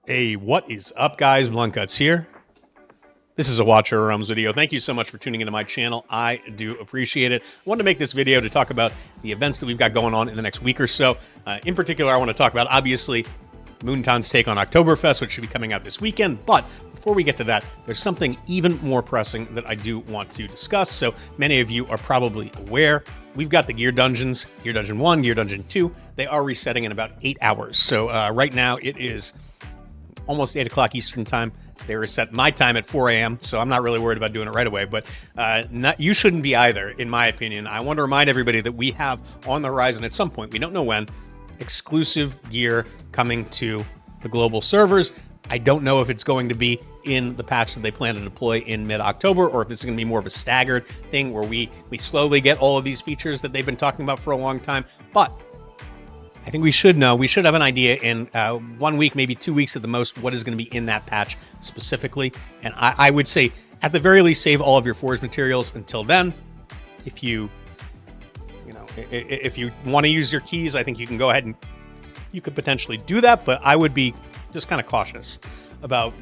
Hey, what is up, guys? Blunt Cuts here. This is a Watch Your Realms video. Thank you so much for tuning into my channel. I do appreciate it. I wanted to make this video to talk about the events that we've got going on in the next week or so. In particular, I want to talk about, obviously, Moontown's take on Oktoberfest, which should be coming out this weekend. But before we get to that, there's something even more pressing that I do want to discuss. So many of you are probably aware, we've got the Gear Dungeons, Gear Dungeon 1, Gear Dungeon 2. They are resetting in about 8 hours. So right now it is almost 8 o'clock Eastern time. They reset my time at 4 a.m., so I'm not really worried about doing it right away, but you shouldn't be either, in my opinion. I want to remind everybody that we have on the horizon at some point, we don't know when, exclusive gear coming to the global servers. I don't know if it's going to be in the patch that they plan to deploy in mid-October, or if this is going to be more of a staggered thing where we slowly get all of these features that they've been talking about for a long time, but I think we should know. We should have an idea in 1 week, maybe 2 weeks at the most, what is going to be in that patch specifically. And I would say, at the very least, save all of your forge materials until then. If you want to use your keys, I think you can go ahead and you could potentially do that. But I would be just kind of cautious about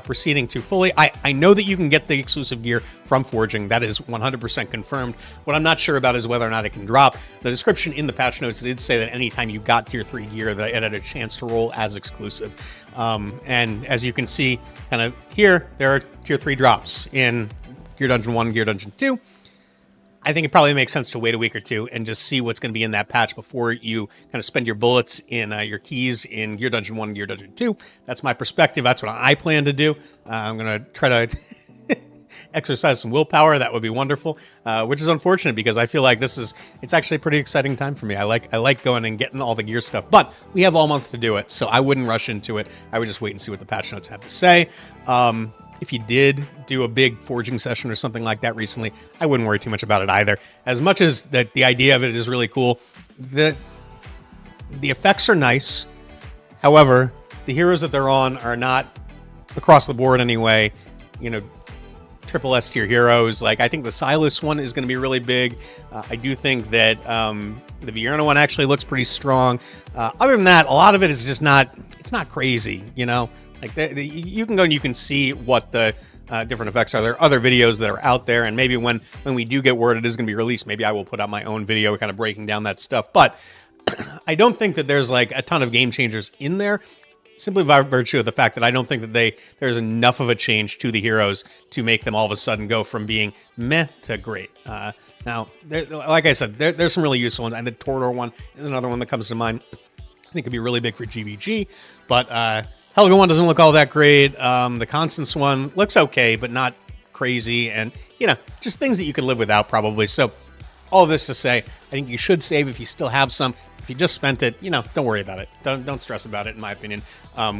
proceeding too fully. I know that you can get the exclusive gear from forging. That is 100% confirmed. What I'm not sure about is whether or not it can drop. The description in the patch notes did say that anytime you got tier 3 gear, that it had a chance to roll as exclusive. And as you can see kind of here, there are tier 3 drops in Gear Dungeon 1, Gear Dungeon 2. I think it probably makes sense to wait a week or two and just see what's going to be in that patch before you kind of spend your bullets in your keys in Gear Dungeon 1 and Gear Dungeon 2. That's my perspective. That's what I plan to do. I'm going to try to exercise some willpower. That would be wonderful, which is unfortunate because I feel like it's actually a pretty exciting time for me. I like going and getting all the gear stuff, but we have all month to do it, so I wouldn't rush into it. I would just wait and see what the patch notes have to say. If you did do a big forging session or something like that recently, I wouldn't worry too much about it either. As much as that the idea of it is really cool, the effects are nice. However, the heroes that they're on are not, across the board anyway, triple S tier heroes. Like, I think the Silas one is going to be really big. I do think that the Vierna one actually looks pretty strong. Other than that, a lot of it is just it's not crazy, Like, you can go and you can see what the different effects are. There are other videos that are out there, and maybe when we do get word it is going to be released, maybe I will put out my own video kind of breaking down that stuff. But I don't think that there's like a ton of game changers in there, simply by virtue of the fact that I don't think that there's enough of a change to the heroes to make them all of a sudden go from being meh to great. Now, like I said, there's some really useful ones, and the Torador one is another one that comes to mind. I think could be really big for GVG, but Helga one doesn't look all that great. The Constance one looks okay, but not crazy, and just things that you could live without probably. So all of this to say, I think you should save if you still have some. If you just spent it, don't worry about it. Don't stress about it, in my opinion.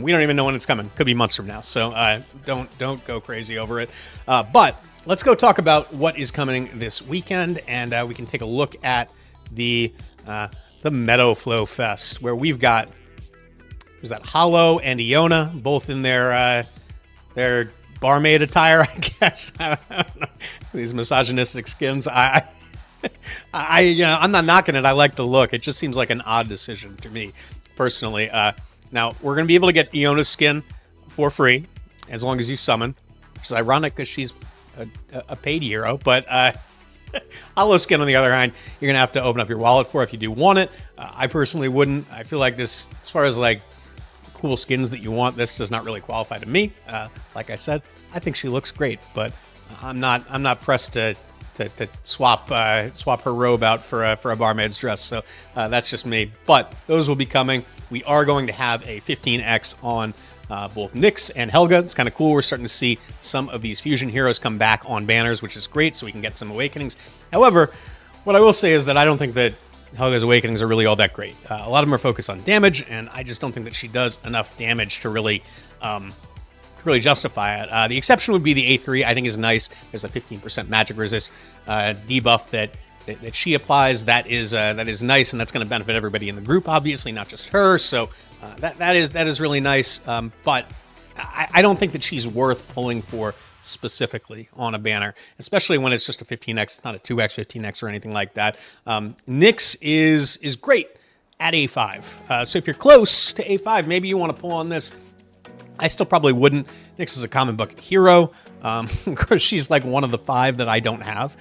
We don't even know when it's coming. Could be months from now. So don't go crazy over it. But let's go talk about what is coming this weekend, and we can take a look at the Meadowflow Fest, where we've got Hollow and Iona, both in their barmaid attire, I guess. I don't know. These misogynistic skins. I'm not knocking it. I like the look. It just seems like an odd decision to me, personally. Now, we're going to be able to get Iona's skin for free, as long as you summon, which is ironic because she's a paid hero, but Hollow skin, on the other hand, you're going to have to open up your wallet for if you do want it. I personally wouldn't. I feel like this, as far as like cool skins that you want, this does not really qualify to me. Like I said, I think she looks great, but I'm not pressed to swap her robe out for a barmaid's dress. So that's just me. But those will be coming. We are going to have a 15x on both Nyx and Helga. It's kind of cool. We're starting to see some of these fusion heroes come back on banners, which is great, so we can get some awakenings. However, what I will say is that I don't think that Helga's awakenings are really all that great. A lot of them are focused on damage, and I just don't think that she does enough damage to really justify it. The exception would be the A3. I think is nice. There's a 15% magic resist debuff that she applies. That is nice, and that's going to benefit everybody in the group, obviously, not just her. So that is really nice. But I don't think that she's worth pulling for specifically on a banner, especially when it's just a 15x, it's not a 2x, 15x, or anything like that. Nyx is great at A5. So if you're close to A5, maybe you want to pull on this. I still probably wouldn't. Nyx is a common bucket hero. Of course, she's like one of the 5 that I don't have.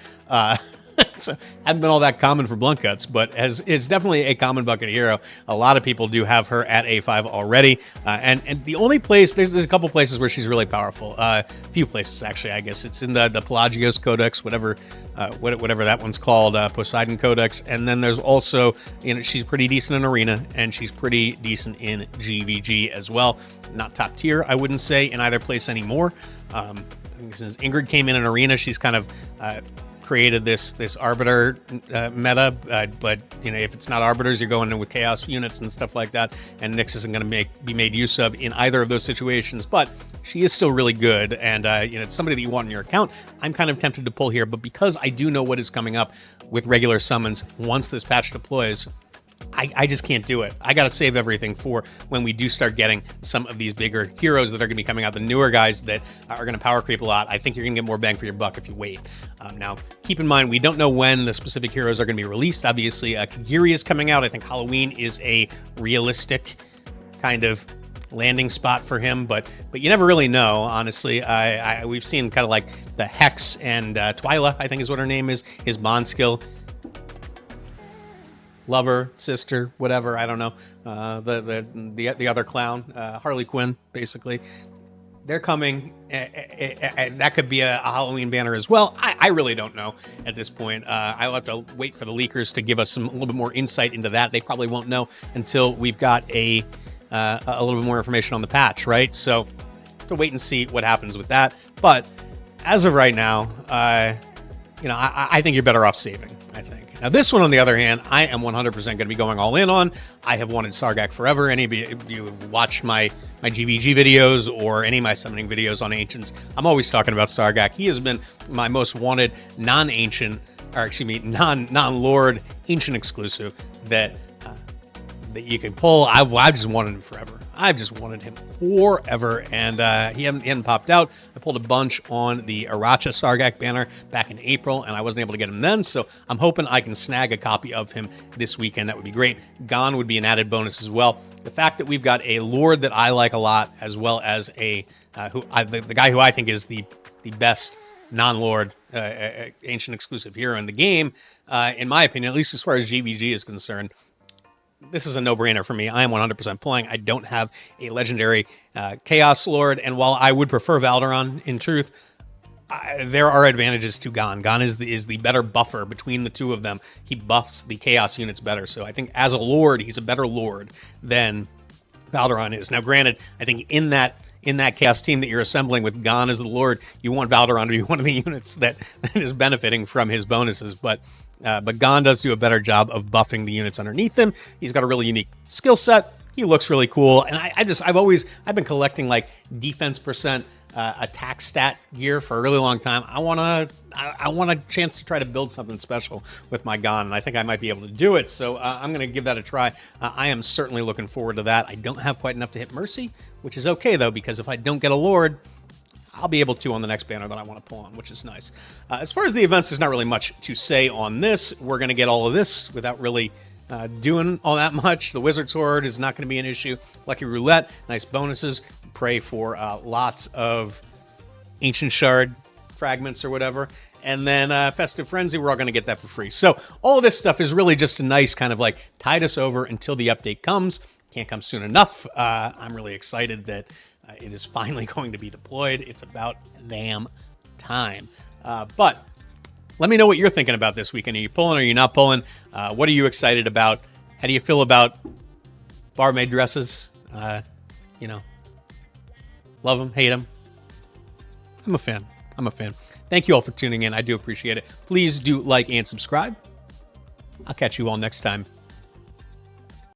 So hasn't been all that common for blunt cuts, but is definitely a common bucket hero. A lot of people do have her at A5 already. And the only place, there's a couple places where she's really powerful. A few places, actually, I guess. It's in the Pelagios Codex, whatever that one's called, Poseidon Codex. And then there's also, she's pretty decent in Arena, and she's pretty decent in GVG as well. Not top tier, I wouldn't say, in either place anymore. I think since Ingrid came in Arena, she's kind of created this arbiter meta, but if it's not arbiters, you're going in with chaos units and stuff like that, and Nyx isn't going to be made use of in either of those situations. But she is still really good, and it's somebody that you want in your account. I'm kind of tempted to pull here, but because I do know what is coming up with regular summons once this patch deploys, I just can't do it. I got to save everything for when we do start getting some of these bigger heroes that are going to be coming out, the newer guys that are going to power creep a lot. I think you're going to get more bang for your buck if you wait. Now, keep in mind, we don't know when the specific heroes are going to be released. Obviously, Kagiri is coming out. I think Halloween is a realistic kind of landing spot for him, but you never really know, honestly. We've seen kind of like the Hex and Twyla, I think is what her name is, his bond skill. Lover, sister, whatever, I don't know. The other clown, Harley Quinn, basically. They're coming, and that could be a Halloween banner as well. I really don't know at this point. I'll have to wait for the leakers to give us a little bit more insight into that. They probably won't know until we've got a little bit more information on the patch, right? So, to wait and see what happens with that. But as of right now, I think you're better off saving, I think. Now, this one, on the other hand, I am 100% going to be going all in on. I have wanted Sargak forever. Any of you have watched my GVG videos or any of my summoning videos on Ancients, I'm always talking about Sargak. He has been my most wanted non-Lord Ancient exclusive that you can pull. I've just wanted him forever. I've just wanted him forever, and he hadn't popped out. I pulled a bunch on the Aracha Sargak banner back in April, and I wasn't able to get him then, so I'm hoping I can snag a copy of him this weekend. That would be great. Ghan would be an added bonus as well. The fact that we've got a Lord that I like a lot, as well as the guy who I think is the best non-Lord Ancient exclusive hero in the game, in my opinion, at least as far as GVG is concerned, this is a no-brainer for me. I am 100% playing. I don't have a legendary Chaos Lord, and while I would prefer Valderon, in truth, there are advantages to Ghan. Ghan is the better buffer between the two of them. He buffs the Chaos units better, so I think as a Lord, he's a better Lord than Valderon is. Now, granted, I think in that Chaos team that you're assembling with Ghan as the Lord, you want Valderon to be one of the units that is benefiting from his bonuses, but Ghan does do a better job of buffing the units underneath him. He's got a really unique skill set. He looks really cool, and I've been collecting like defense percent attack stat gear for a really long time. I want a chance to try to build something special with my Ghan, and I think I might be able to do it. So I'm going to give that a try. I am certainly looking forward to that. I don't have quite enough to hit Mercy, which is okay though, because if I don't get a Lord, I'll be able to on the next banner that I want to pull on, which is nice. As far as the events, there's not really much to say on this. We're going to get all of this without really doing all that much. The Wizard Sword is not going to be an issue. Lucky Roulette, nice bonuses. Pray for lots of Ancient Shard fragments or whatever. And then Festive Frenzy, we're all going to get that for free. So all of this stuff is really just a nice kind of like tide us over until the update comes. Can't come soon enough. I'm really excited that it is finally going to be deployed. It's about damn time. But let me know what you're thinking about this weekend. Are you pulling? Are you not pulling? What are you excited about? How do you feel about barmaid dresses? Love them, hate them. I'm a fan. Thank you all for tuning in. I do appreciate it. Please do like and subscribe. I'll catch you all next time